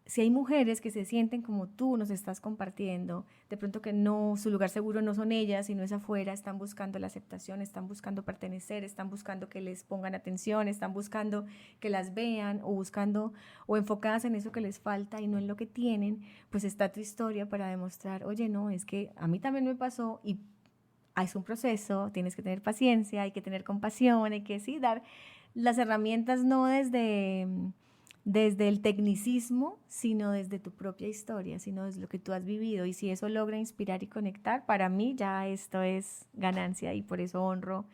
[SPEAKER 1] si hay mujeres que se sienten como tú nos estás compartiendo, de pronto que no, su lugar seguro no son ellas, sino es afuera, están buscando la aceptación, están buscando pertenecer, están buscando que les pongan atención, están buscando que las vean o buscando o enfocadas en eso que les falta y no en lo que tienen, pues está tu historia para demostrar, oye, no, es que a mí también me pasó y es un proceso, tienes que tener paciencia, hay que tener compasión, hay que sí dar las herramientas no desde el tecnicismo, sino desde tu propia historia, sino desde lo que tú has vivido. Y si eso logra inspirar y conectar, para mí ya esto es ganancia y por eso honro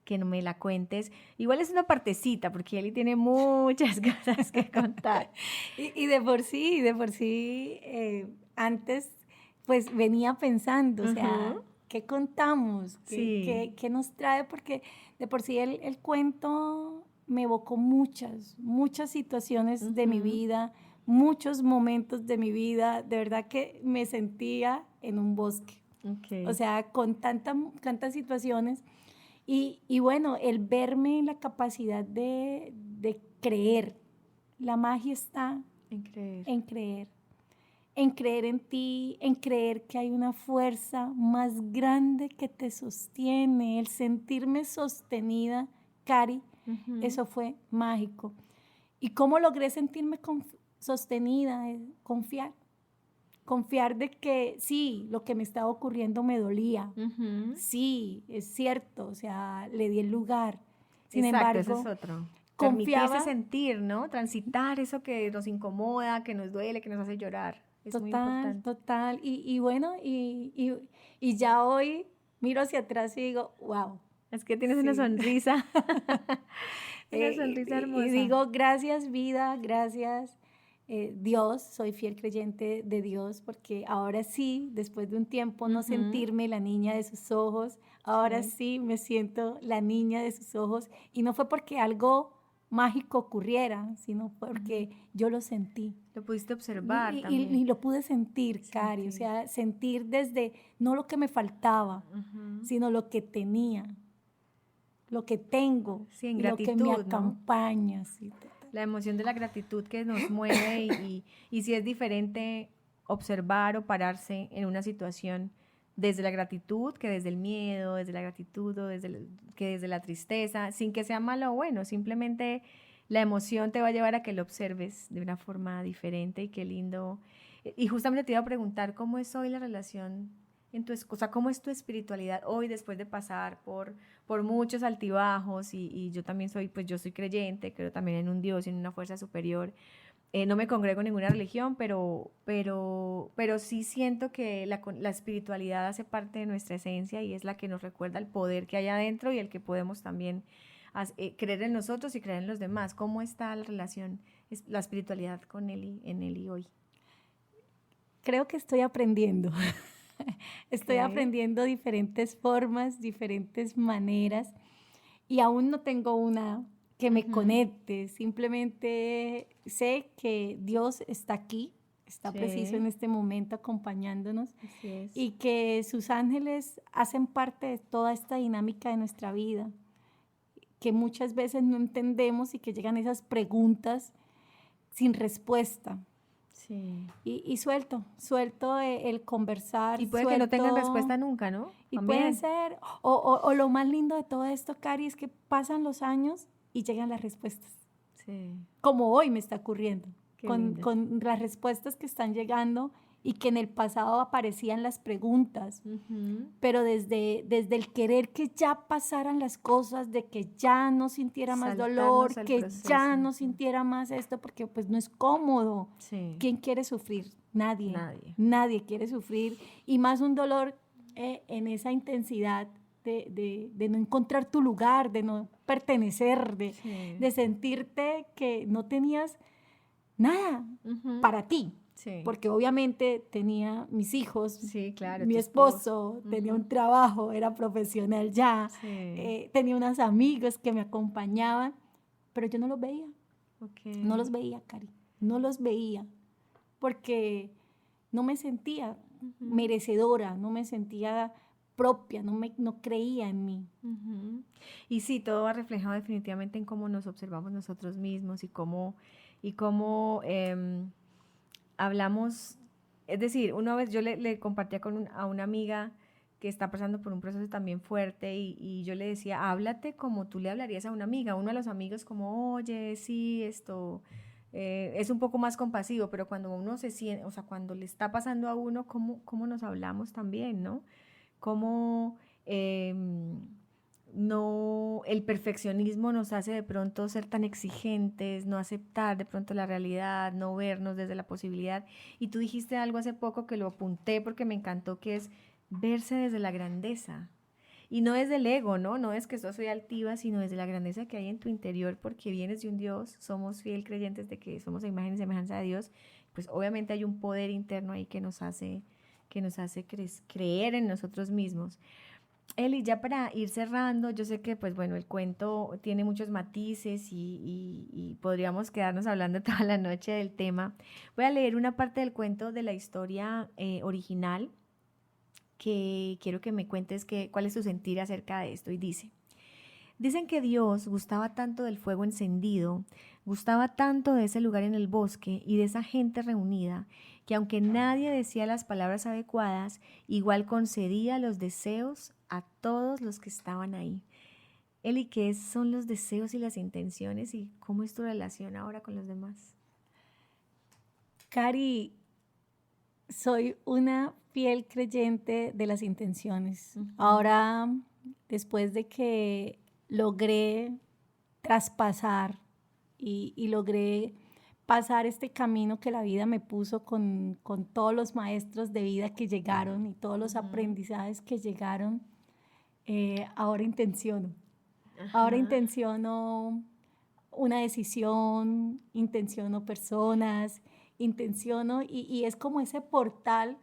[SPEAKER 1] que no me la cuentes. Igual es una partecita, porque Eli tiene muchas cosas que contar.
[SPEAKER 2] y de por sí, antes pues venía pensando, o sea, ¿qué contamos?
[SPEAKER 1] Sí.
[SPEAKER 2] ¿Qué nos trae? Porque de por sí el cuento me evocó muchas situaciones de mi vida, muchos momentos de mi vida. De verdad que me sentía en un bosque.
[SPEAKER 1] Okay.
[SPEAKER 2] O sea, con tantas situaciones. Y bueno, el verme en la capacidad de creer. La magia está
[SPEAKER 1] en creer.
[SPEAKER 2] En creer en ti, en creer que hay una fuerza más grande que te sostiene. El sentirme sostenida, Cari, eso fue mágico. ¿Y cómo logré sentirme sostenida? Confiar. Confiar de que sí, lo que me estaba ocurriendo me dolía. Sí, es cierto, o sea, le di el lugar. Sin
[SPEAKER 1] Exacto,
[SPEAKER 2] embargo,
[SPEAKER 1] ese es otro.
[SPEAKER 2] Confiaba.
[SPEAKER 1] Permitirse sentir, ¿no? Transitar eso que nos incomoda, que nos duele, que nos hace llorar. Es muy importante.
[SPEAKER 2] Total. Y bueno, y ya hoy miro hacia atrás y digo, wow.
[SPEAKER 1] Es que tienes una sonrisa. Una sonrisa hermosa.
[SPEAKER 2] Y digo, gracias vida, gracias Dios, soy fiel creyente de Dios, porque ahora sí, después de un tiempo no sentirme la niña de sus ojos, ahora sí me siento la niña de sus ojos. Y no fue porque algo mágico ocurriera, sino porque yo lo sentí.
[SPEAKER 1] Lo pudiste observar también.
[SPEAKER 2] Y lo pude sentir, Cari, o sea, sentir desde no lo que me faltaba, sino lo que tenía, lo que tengo,
[SPEAKER 1] sí, en
[SPEAKER 2] y
[SPEAKER 1] gratitud,
[SPEAKER 2] lo que me acompaña.
[SPEAKER 1] ¿no?
[SPEAKER 2] Sí,
[SPEAKER 1] la emoción de la gratitud que nos mueve y si es diferente observar o pararse en una situación desde la gratitud que desde el miedo, desde la gratitud o que desde la tristeza, sin que sea malo o bueno, simplemente la emoción te va a llevar a que lo observes de una forma diferente y qué lindo. Y justamente te iba a preguntar cómo es hoy la relación o sea, cómo es tu espiritualidad hoy después de pasar por muchos altibajos y yo también pues yo soy creyente, creo también en un Dios y en una fuerza superior. No me congrego en ninguna religión, pero sí siento que la espiritualidad hace parte de nuestra esencia y es la que nos recuerda el poder que hay adentro y el que podemos también creer en nosotros y creer en los demás. ¿Cómo está la relación, la espiritualidad con en Eli hoy?
[SPEAKER 2] Creo que estoy aprendiendo. Estoy aprendiendo diferentes formas, diferentes maneras y aún no tengo una que me conecte. Simplemente sé que Dios está aquí, está preciso en este momento acompañándonos y que sus ángeles hacen parte de toda esta dinámica de nuestra vida, que muchas veces no entendemos y que llegan esas preguntas sin respuesta.
[SPEAKER 1] Sí.
[SPEAKER 2] Y suelto el conversar.
[SPEAKER 1] Y puede que no tengan respuesta nunca, ¿no?
[SPEAKER 2] Y puede ser, o lo más lindo de todo esto, Cari, es que pasan los años y llegan las respuestas.
[SPEAKER 1] Sí.
[SPEAKER 2] Como hoy me está ocurriendo, con las respuestas que están llegando y que en el pasado aparecían las preguntas, pero desde el querer que ya pasaran las cosas, de que ya no sintiera más dolor, que ya no sintiera más esto, porque pues no es cómodo.
[SPEAKER 1] Sí.
[SPEAKER 2] ¿Quién quiere sufrir? Nadie quiere sufrir, y más un dolor en esa intensidad de no encontrar tu lugar, de no pertenecer, de sentirte que no tenías nada para ti. Sí. Porque obviamente tenía mis hijos, claro, mi esposo, tenía un trabajo, era profesional ya, tenía unos amigos que me acompañaban, pero yo no los veía. No los veía, Cari, no los veía, porque no me sentía merecedora, no me sentía propia, no creía en mí.
[SPEAKER 1] Y sí, todo va reflejado definitivamente en cómo nos observamos nosotros mismos y cómo hablamos, es decir, una vez yo le compartía a una amiga que está pasando por un proceso también fuerte y yo le decía, háblate como tú le hablarías a una amiga, uno de los amigos como, oye, sí, esto es un poco más compasivo, pero cuando uno se siente, o sea, cuando le está pasando a uno, ¿cómo nos hablamos también, ¿no? Cómo no, el perfeccionismo nos hace de pronto ser tan exigentes, no aceptar de pronto la realidad, no vernos desde la posibilidad. Y tú dijiste algo hace poco que lo apunté porque me encantó, que es verse desde la grandeza. Y no desde el ego, ¿no? No es que yo soy altiva, sino desde la grandeza que hay en tu interior, porque vienes de un Dios, somos fiel creyentes de que somos a imagen y semejanza de Dios, pues obviamente hay un poder interno ahí que nos hace creer en nosotros mismos. Eli, ya para ir cerrando, yo sé que pues bueno, el cuento tiene muchos matices y podríamos quedarnos hablando toda la noche del tema. Voy a leer una parte del cuento de la historia original que quiero que me cuentes cuál es tu sentir acerca de esto. Y dicen que Dios gustaba tanto del fuego encendido, gustaba tanto de ese lugar en el bosque y de esa gente reunida, que aunque nadie decía las palabras adecuadas, igual concedía los deseos a todos los que estaban ahí. Eli, ¿qué son los deseos y las intenciones y cómo es tu relación ahora con los demás?
[SPEAKER 2] Cari, soy una fiel creyente de las intenciones. Ahora, después de que logré traspasar y logré pasar este camino que la vida me puso con todos los maestros de vida que llegaron y todos los aprendizajes que llegaron, ahora intenciono. Ahora intenciono una decisión, intenciono personas, intenciono y es como ese portal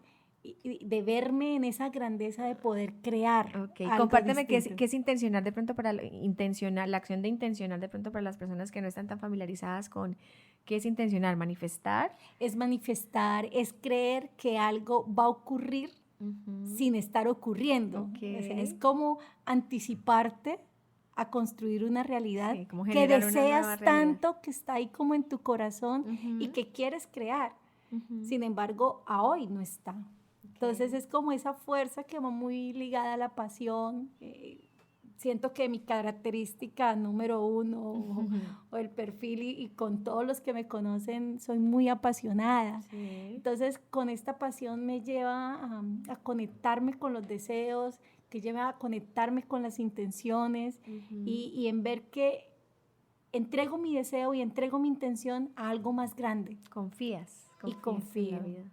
[SPEAKER 2] de verme en esa grandeza de poder crear.
[SPEAKER 1] Ok, compárteme qué es intencionar de pronto para intencionar, la acción de intencionar de pronto para las personas que no están tan familiarizadas con qué es intencionar, manifestar.
[SPEAKER 2] Es manifestar, es creer que algo va a ocurrir sin estar ocurriendo.
[SPEAKER 1] Okay.
[SPEAKER 2] O sea, es como anticiparte a construir una realidad
[SPEAKER 1] sí, como
[SPEAKER 2] que deseas tanto, que está ahí como en tu corazón y que quieres crear. Sin embargo, a hoy no está. Entonces es como esa fuerza que va muy ligada a la pasión. Siento que mi característica número uno o el perfil y con todos los que me conocen soy muy apasionada. Sí. Entonces con esta pasión me lleva a conectarme con los deseos, que lleva a conectarme con las intenciones y en ver que entrego mi deseo y entrego mi intención a algo más grande.
[SPEAKER 1] Confías
[SPEAKER 2] y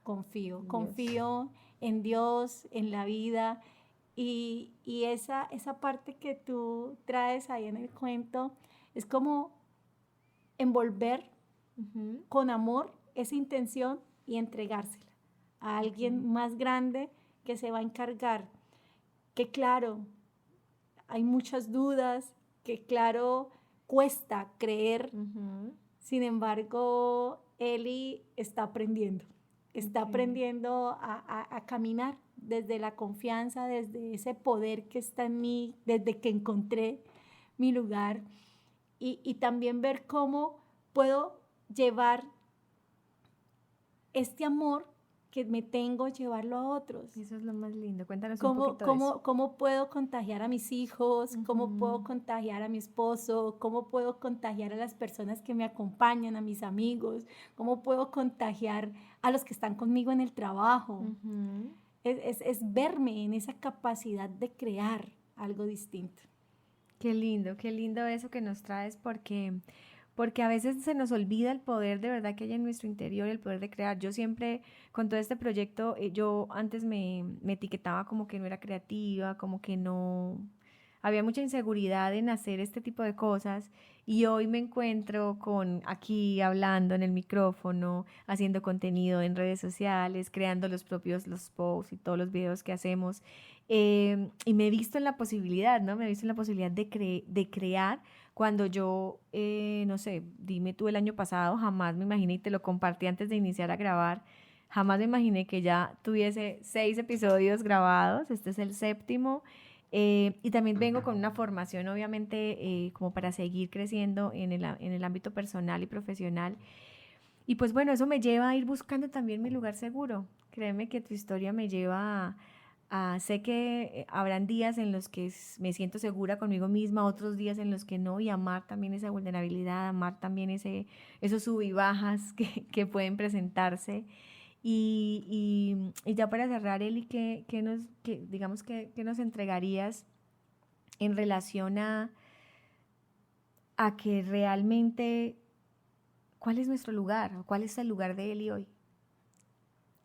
[SPEAKER 2] confío en Dios, en la vida. Y esa parte que tú traes ahí en el cuento es como envolver con amor esa intención y entregársela a alguien más grande que se va a encargar. Que claro, hay muchas dudas, que claro, cuesta creer. Sin embargo, Eli está aprendiendo a caminar desde la confianza, desde ese poder que está en mí, desde que encontré mi lugar y también ver cómo puedo llevar este amor que me tengo, llevarlo a otros.
[SPEAKER 1] Eso es lo más lindo. Cuéntanos un poquito de eso.
[SPEAKER 2] ¿Cómo puedo contagiar a mis hijos? ¿Cómo puedo contagiar a mi esposo? ¿Cómo puedo contagiar a las personas que me acompañan, a mis amigos? ¿Cómo puedo contagiar a los que están conmigo en el trabajo? Es verme en esa capacidad de crear algo distinto.
[SPEAKER 1] Qué lindo eso que nos traes porque a veces se nos olvida el poder de verdad que hay en nuestro interior, el poder de crear. Yo siempre, con todo este proyecto, yo antes me etiquetaba como que no era creativa, como que no... Había mucha inseguridad en hacer este tipo de cosas y hoy me encuentro con aquí hablando en el micrófono, haciendo contenido en redes sociales, creando los posts y todos los videos que hacemos. Y me he visto en la posibilidad, ¿no? Me he visto en la posibilidad de crear cuando yo, no sé, dime tú el año pasado, jamás me imaginé, y te lo compartí antes de iniciar a grabar, jamás me imaginé que ya tuviese 6 episodios grabados, este es el 7º, y también vengo con una formación, obviamente, como para seguir creciendo en el ámbito personal y profesional. Y pues bueno, eso me lleva a ir buscando también mi lugar seguro. Créeme que tu historia me lleva sé que habrán días en los que me siento segura conmigo misma, otros días en los que no, y amar también esa vulnerabilidad, amar también esos sub y bajas que pueden presentarse. Y ya para cerrar, Eli, ¿qué nos entregarías en relación a que realmente, cuál es nuestro lugar, o cuál es el lugar de Eli hoy?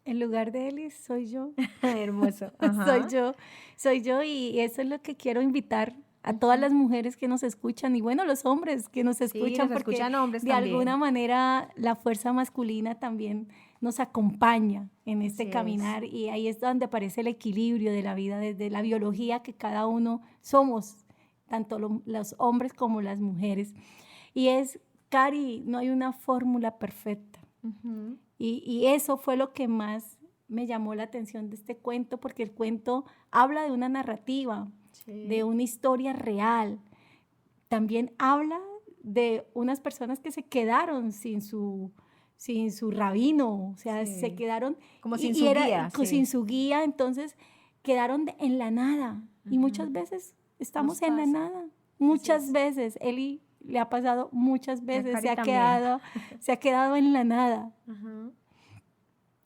[SPEAKER 2] El lugar de Eli soy yo.
[SPEAKER 1] Hermoso. Ajá.
[SPEAKER 2] Soy yo, y eso es lo que quiero invitar a todas las mujeres que nos escuchan, y bueno, los hombres que nos escuchan,
[SPEAKER 1] Sí, nos
[SPEAKER 2] porque
[SPEAKER 1] escuchan hombres
[SPEAKER 2] de
[SPEAKER 1] también.
[SPEAKER 2] alguna manera la fuerza masculina también nos acompaña en este
[SPEAKER 1] Así
[SPEAKER 2] caminar, y ahí es donde aparece el equilibrio de la vida, desde la biología que cada uno somos, tanto los hombres como las mujeres. Y Cari, no hay una fórmula perfecta.
[SPEAKER 1] Uh-huh.
[SPEAKER 2] Y eso fue lo que más me llamó la atención de este cuento, porque el cuento habla de una narrativa,
[SPEAKER 1] Sí.
[SPEAKER 2] de una historia real. También habla de unas personas que se quedaron sin su rabino, o sea,
[SPEAKER 1] Sí.
[SPEAKER 2] se quedaron
[SPEAKER 1] como sin su guía.
[SPEAKER 2] sin su guía, entonces quedaron en la nada. Uh-huh. Y muchas veces estamos en la nada. Muchas veces, Eli le ha pasado muchas veces, se ha quedado en la nada. Uh-huh.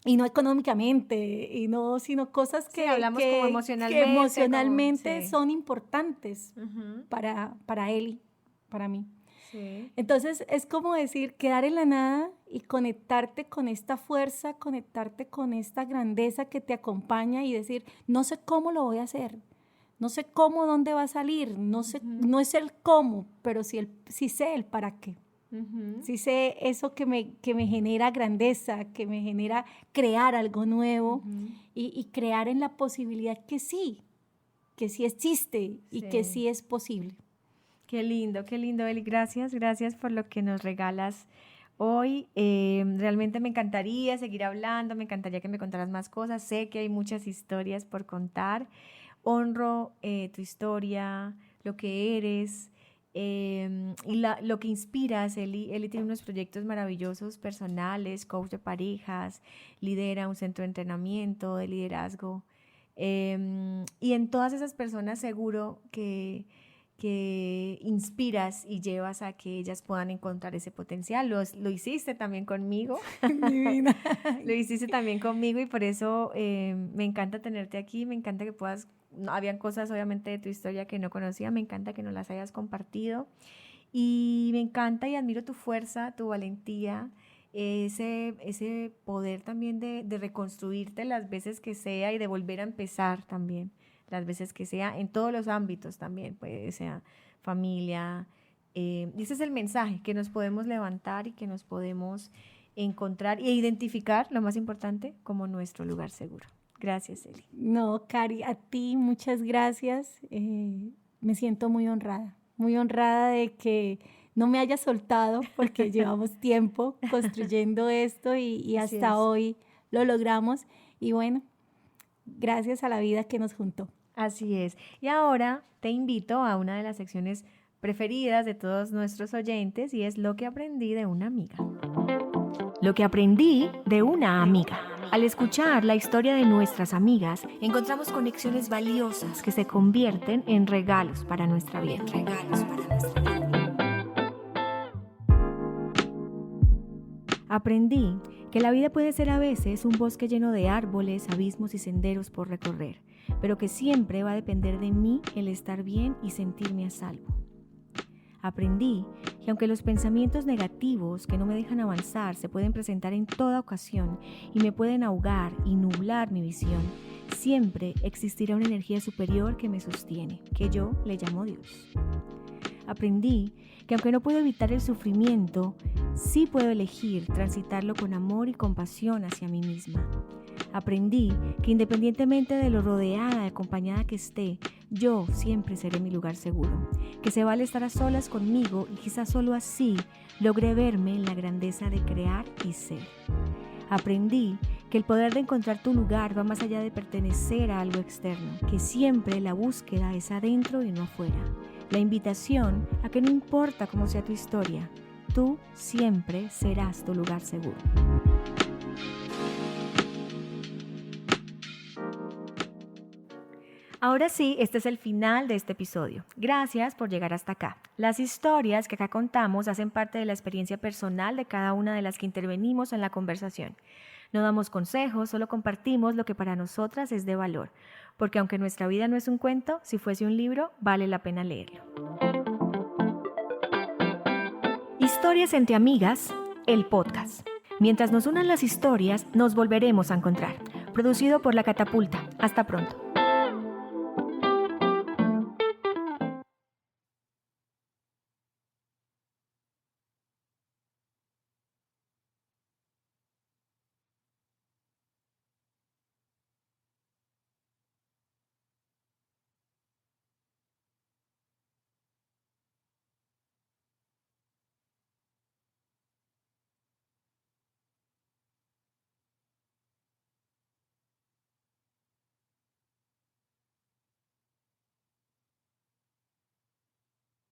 [SPEAKER 2] Y no económicamente, y no, sino cosas que,
[SPEAKER 1] hablamos como emocionalmente,
[SPEAKER 2] que emocionalmente son importantes uh-huh. para Eli, para mí.
[SPEAKER 1] Sí.
[SPEAKER 2] Entonces es como decir, quedar en la nada y conectarte con esta fuerza, conectarte con esta grandeza que te acompaña, y decir, no sé cómo lo voy a hacer, no sé cómo, dónde va a salir, no sé, uh-huh. no es el cómo, pero sí sé el para qué. Uh-huh. Sí sé eso que me genera grandeza, que me genera crear algo nuevo, uh-huh. y crear en la posibilidad que sí existe y que sí es posible.
[SPEAKER 1] Qué lindo, Eli. Gracias por lo que nos regalas hoy. Realmente me encantaría seguir hablando, me encantaría que me contaras más cosas. Sé que hay muchas historias por contar. Honro tu historia, lo que eres y lo que inspiras. Eli tiene unos proyectos maravillosos personales, coach de parejas, lidera un centro de entrenamiento, de liderazgo. Y en todas esas personas seguro que inspiras y llevas a que ellas puedan encontrar ese potencial. Lo hiciste también conmigo.
[SPEAKER 2] Divina.
[SPEAKER 1] Lo hiciste también conmigo, y por eso me encanta tenerte aquí, me encanta que puedas, habían cosas obviamente de tu historia que no conocía, me encanta que nos las hayas compartido, y me encanta y admiro tu fuerza, tu valentía, ese poder también de reconstruirte las veces que sea y de volver a empezar también las veces que sea, en todos los ámbitos también, puede ser familia, y ese es el mensaje, que nos podemos levantar y que nos podemos encontrar e identificar, lo más importante, como nuestro lugar seguro. Gracias, Eli.
[SPEAKER 2] No, Cari, a ti muchas gracias. Me siento muy honrada de que no me hayas soltado, porque llevamos tiempo construyendo esto y hasta hoy lo logramos. Y bueno, gracias a la vida que nos juntó.
[SPEAKER 1] Así es. Y ahora te invito a una de las secciones preferidas de todos nuestros oyentes, y es lo que aprendí de una amiga. Lo que aprendí de una amiga. Al escuchar la historia de nuestras amigas, encontramos conexiones valiosas que se convierten en regalos para nuestra vida. Aprendí que la vida puede ser a veces un bosque lleno de árboles, abismos y senderos por recorrer, pero que siempre va a depender de mí el estar bien y sentirme a salvo. Aprendí que aunque los pensamientos negativos que no me dejan avanzar se pueden presentar en toda ocasión y me pueden ahogar y nublar mi visión, siempre existirá una energía superior que me sostiene, que yo le llamo Dios. Aprendí que aunque no puedo evitar el sufrimiento, sí puedo elegir transitarlo con amor y compasión hacia mí misma. Aprendí que independientemente de lo rodeada y acompañada que esté, yo siempre seré mi lugar seguro, que se vale estar a solas conmigo, y quizás solo así logré verme en la grandeza de crear y ser. Aprendí que el poder de encontrar tu lugar va más allá de pertenecer a algo externo, que siempre la búsqueda es adentro y no afuera. La invitación a que no importa cómo sea tu historia, tú siempre serás tu lugar seguro. Ahora sí, este es el final de este episodio. Gracias por llegar hasta acá. Las historias que acá contamos hacen parte de la experiencia personal de cada una de las que intervenimos en la conversación. No damos consejos, solo compartimos lo que para nosotras es de valor. Porque aunque nuestra vida no es un cuento, si fuese un libro, vale la pena leerlo. Historias entre amigas, el podcast. Mientras nos unan las historias, nos volveremos a encontrar. Producido por La Catapulta. Hasta pronto.